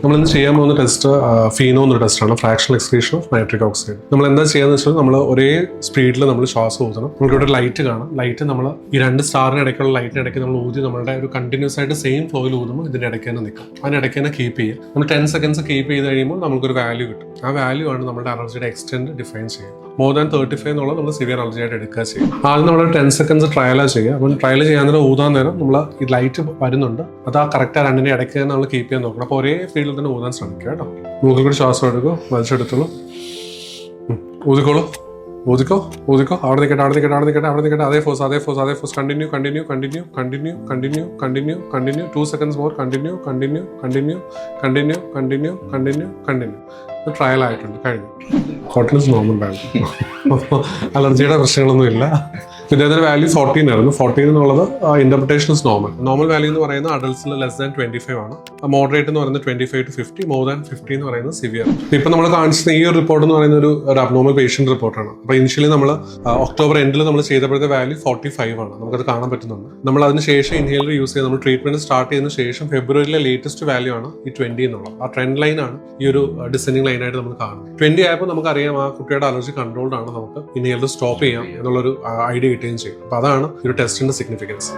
നമ്മൾ ഇന്ന് ചെയ്യാൻ പോകുന്ന ടെസ്റ്റ് ഫീനോ എന്നൊരു ടെസ്റ്റാണ്, fractional excretion of nitric oxide. നമ്മൾ എന്താ ചെയ്യാന്ന് വെച്ചാൽ നമ്മൾ ഒരേ സ്പീഡിൽ നമ്മൾ ശ്വാസം ഊതണം. നമുക്കിവിടെ ലൈറ്റ് കാണാം. ലൈറ്റ് നമ്മൾ ഈ രണ്ട് സ്റ്റാറിന് ഇടയ്ക്കുള്ള ലൈറ്റിന് ഇടയ്ക്ക് നമ്മൾ ഊതി നമ്മുടെ ഒരു കണ്ടിന്യൂസ് ആയിട്ട് സെയിം ഫ്ലോയിൽ ഊതുമ്പോൾ ഇതിന്റെ ഇടയ്ക്ക് തന്നെ നിൽക്കും. അതിനിടയ്ക്ക് തന്നെ കീപ്പ് ചെയ്യുക. നമ്മൾ 10 seconds കീപ്പ് ചെയ്ത് കഴിയുമ്പോൾ നമുക്കൊരു വാല്യൂ കിട്ടും. ആ വാല്യൂ ആണ് നമ്മുടെ അലർജിയുടെ എക്സ്റ്റെൻഡ് ഡിഫൈൻ ചെയ്യുക. മോർ ദാൻ 35 എന്നുള്ളത് നമ്മൾ സിവിയർ അലർജി ആയിട്ട് എടുക്കുക ചെയ്യും. ആദ്യം നമ്മൾ 10 seconds ട്രയലാണ് ചെയ്യുക. അപ്പം ട്രയൽ ചെയ്യാൻ നേരം ഊതാൻ നേരം നമ്മൾ ഈ ലൈറ്റ് വരുന്നുണ്ട്, അത് ആ കറക്റ്റ് രണ്ടിന്റെ ഇടയ്ക്ക് തന്നെ നമ്മൾ കീപ്പ് ചെയ്യാൻ നോക്കണം. അപ്പോൾ ഒരേ ഫീൽഡിൽ തന്നെ ഊതാൻ ശ്രമിക്കുക കേട്ടോ. മൂക്കിൽ കൂടി ശ്വാസം എടുക്കും, വലിച്ചെടുത്തോളൂ, ഊതിക്കോളൂ, ഊതിക്കോ ഊതിക്കോ. അവിടെ നിൽക്കട്ടെ, അവിടെ നിൽക്കട്ടെ, അവിടെ നിൽക്കട്ടെ, അവിടെ നിൽക്കട്ടെ. അതേ ഫോഴ്സ്, അതേ ഫോഴ്സ്, അതേ force. Continue continue continue continue continue continue continue 2 seconds more. Continue continue continue continue continue continue continue. Trial ആയിട്ടുണ്ട്, കഴിഞ്ഞു. കോട്ടൺസ് നോർമൽ വാല്യൂ, അലർജിയുടെ പ്രശ്നങ്ങളൊന്നും ഇല്ല. പിന്നെ അതിന്റെ വാല്യൂ 14 ആയിരുന്നു. 14 എന്നുള്ളത് interpretation is normal. Normal value എന്ന് പറയുന്നത് അഡൽട്സിൽ ലെസ് ദാൻ 25 ആണ്. മോഡറേറ്റ് എന്ന് പറയുന്നത് 25 to 50, മോർ ദാൻ 50 എന്ന് പറയുന്നത് സിവിയർ. ഇപ്പൊ നമ്മൾ കാണിച്ച ഈ ഒരു റിപ്പോർട്ട് എന്ന് പറയുന്ന ഒരു അബ്നോർമൽ പേഷ്യന്റ് റിപ്പോർട്ടാണ്. അപ്പൊ ഇനിഷ്യലി നമ്മൾ ഒക്ടോബർ എൻഡിൽ നമ്മൾ ചെയ്തപ്പോഴത്തെ വാല്യൂ 45 ആണ്. നമുക്കത് കാണാൻ പറ്റുന്നുണ്ട്. നമ്മൾ അതിന് ശേഷം ഇൻഹേലർ യൂസ് ചെയ്ത് നമ്മൾ ട്രീറ്റ്മെന്റ് സ്റ്റാർട്ട് ചെയ്തതിനു ശേഷം ഫെബ്രുവരിയിലെ ലേറ്റസ്റ്റ് വാല്യൂ ആണ് ഈ 20 എന്നുള്ളത്. ആ ട്രെൻഡ് ലൈൻ ആണ് ഈ ഒരു ഡിസെൻഡിങ് ലൈൻ ആയിട്ട് നമ്മൾ കാണുന്നത്. 20 ആയപ്പോൾ നമുക്കറിയാം ആ കുട്ടിയുടെ അലർജി കൺട്രോൾഡ് ആണ്, നമുക്ക് ഇൻഹേലർ സ്റ്റോപ്പ് ചെയ്യാം എന്നുള്ളൊരു ഐഡിയ കിട്ടുകയും ചെയ്യും. അപ്പൊ അതാണ് ഈ ഒരു ടെസ്റ്റിന്റെ സിഗ്നിഫിക്കൻസ്.